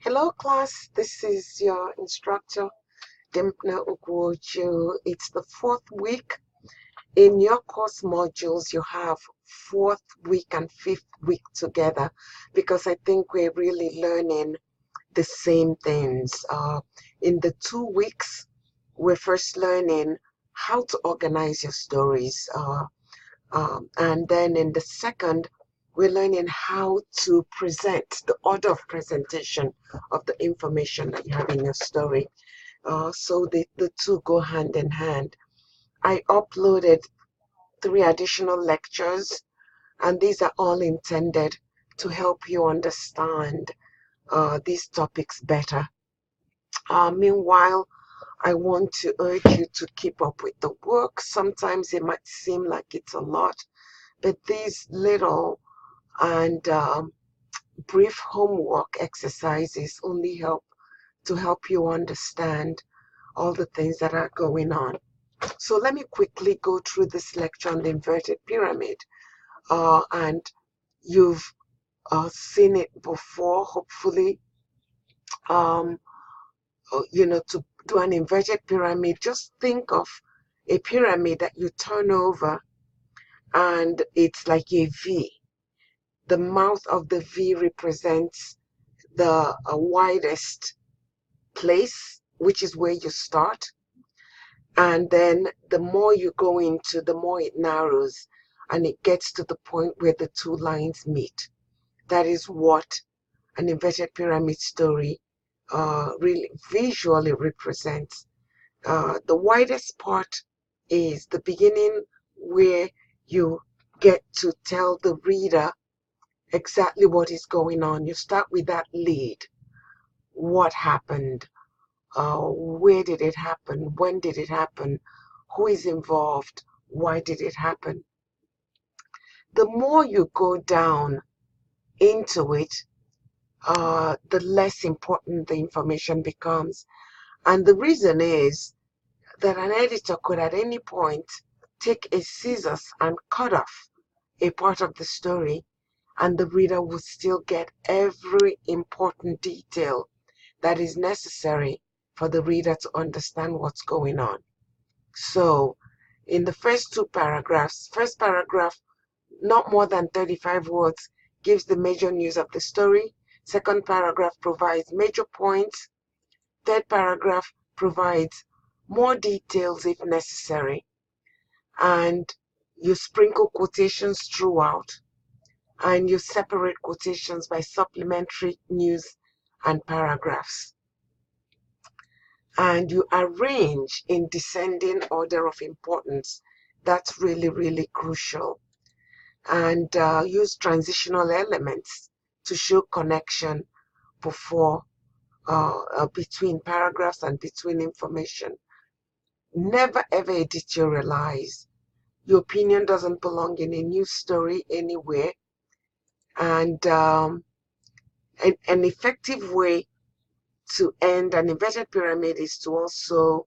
Hello class, this is your instructor, Ugwu-Oju. It's the fourth week. In your course modules, you have fourth week and fifth week together because I think we're really learning the same things. In the 2 weeks, we're first learning how to organize your stories. And then in the second, we're learning how to present, the order of presentation of the information that you have in your story. So the two go hand in hand. I uploaded 3 additional lectures, and these are all intended to help you understand these topics better. Meanwhile, I want to urge you to keep up with the work. Sometimes it might seem like it's a lot, but these little and brief homework exercises only help you understand all the things that are going on. So let me quickly go through this lecture on the inverted pyramid. And you've seen it before, hopefully. To do an inverted pyramid, just think of a pyramid that you turn over and it's like a V. The mouth of the V represents the widest place, which is where you start. And then the more you go into, the more it narrows and it gets to the point where the two lines meet. That is what an inverted pyramid story really visually represents. The widest part is the beginning, where you get to tell the reader exactly what is going on. You start with that lead. What happened? Where did it happen? When did it happen? Who is involved? Why did it happen? The more you go down into it, the less important the information becomes. And the reason is that an editor could at any point take a scissors and cut off a part of the story, and the reader would still get every important detail that is necessary for the reader to understand what's going on. So in the first 2 paragraphs, first paragraph, not more than 35 words, gives the major news of the story. Second paragraph provides major points. Third paragraph provides more details if necessary. And you sprinkle quotations throughout, and you separate quotations by supplementary news and paragraphs. And you arrange in descending order of importance. That's really, really crucial. And use transitional elements to show connection between paragraphs and between information. Never ever editorialize. Your opinion doesn't belong in a news story anywhere. And an effective way to end an inverted pyramid is to also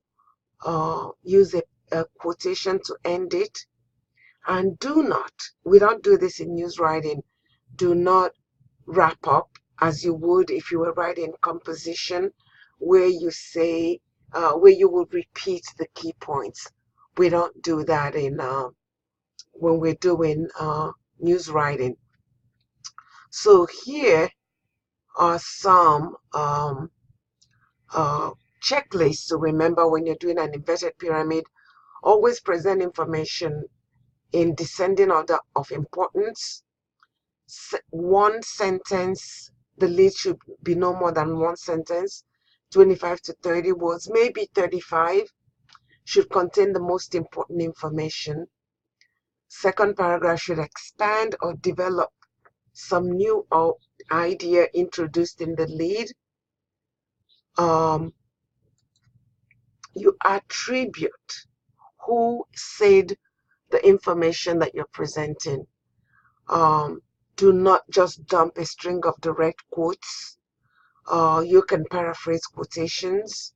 use a quotation to end it. And we don't do this in news writing, do not wrap up as you would if you were writing composition, where you say, where you will repeat the key points. We don't do that when we're doing news writing. So here are some checklists to remember when you're doing an inverted pyramid. Always present information in descending order of importance. One sentence, the lead should be no more than one sentence. 25 to 30 words, maybe 35, should contain the most important information. Second paragraph should expand or develop some new idea introduced in the lead. You attribute who said the information that you're presenting. Do not just dump a string of direct quotes. You can paraphrase quotations.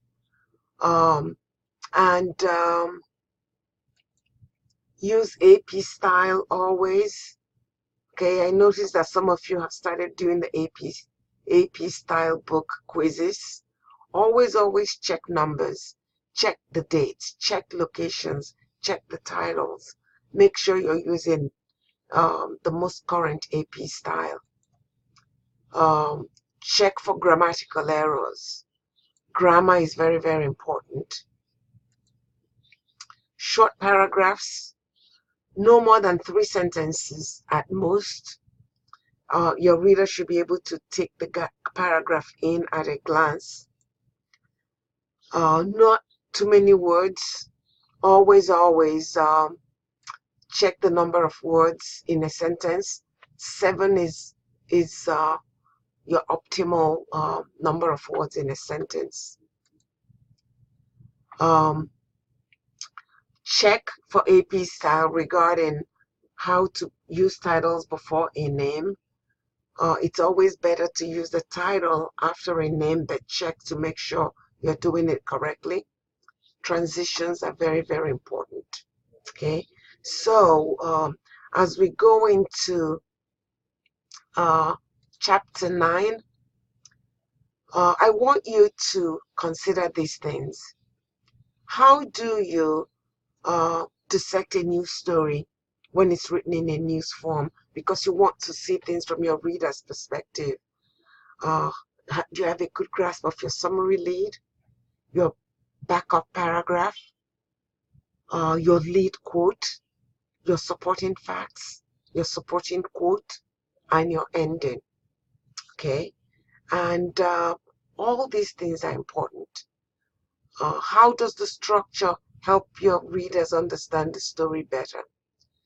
Use AP style always. Okay, I noticed that some of you have started doing the AP style book quizzes. Always check numbers, check the dates, check locations, check the titles. Make sure you're using the most current AP style. Check for grammatical errors. Grammar is very important. Short paragraphs, no more than 3 sentences at most. Your reader should be able to take the paragraph in at a glance. Not too many words. Always check the number of words in a sentence. 7 is your optimal number of words in a sentence. Check for AP style regarding how to use titles before a name. It's always better to use the title after a name, but check to make sure you're doing it correctly. Transitions are very important. Okay, so as we go into chapter 9, I want you to consider these things. How do you dissect a news story when it's written in a news form? Because you want to see things from your reader's perspective. Do you have a good grasp of your summary lead, your backup paragraph, your lead quote, your supporting facts, your supporting quote, and your ending? Okay, and all these things are important. How does the structure help your readers understand the story better?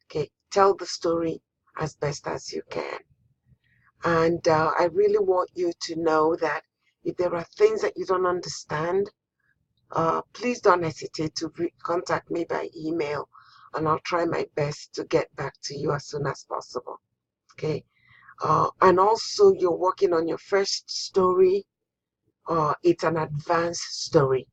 Okay, tell the story as best as you can. And I really want you to know that if there are things that you don't understand, please don't hesitate to contact me by email, and I'll try my best to get back to you as soon as possible. Okay, and also you're working on your first story. It's an advanced story.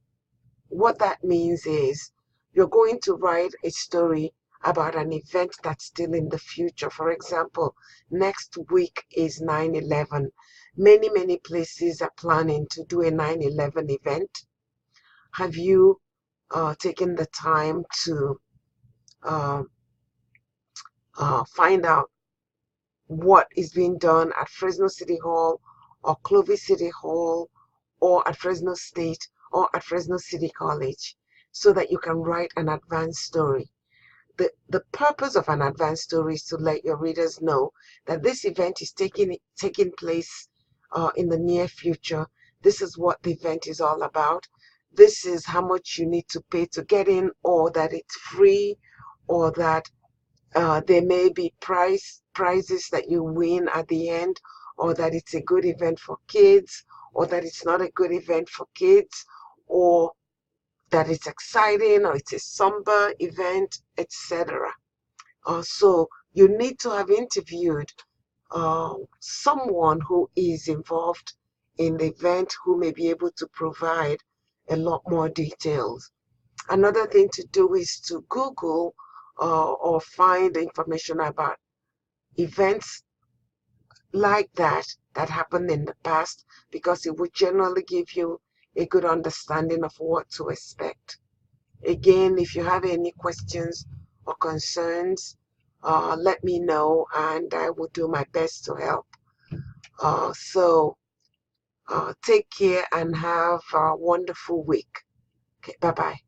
What that means is you're going to write a story about an event that's still in the future. For example, next week is 9/11. Many places are planning to do a 9/11 event. Have you taken the time to find out what is being done at Fresno City Hall or Clovis City Hall or at Fresno State or at Fresno City College, so that you can write an advanced story? The purpose of an advanced story is to let your readers know that this event is taking place in the near future. This is what the event is all about. This is how much you need to pay to get in, or that it's free, or that there may be prizes that you win at the end, or that it's a good event for kids, or that it's not a good event for kids, or that it's exciting, or it's a somber event, etc. So you need to have interviewed someone who is involved in the event, who may be able to provide a lot more details. Another thing to do is to Google or find information about events like that happened in the past, because it would generally give you a good understanding of what to expect. Again, if you have any questions or concerns, let me know, and I will do my best to help. So take care and have a wonderful week. Okay, bye-bye.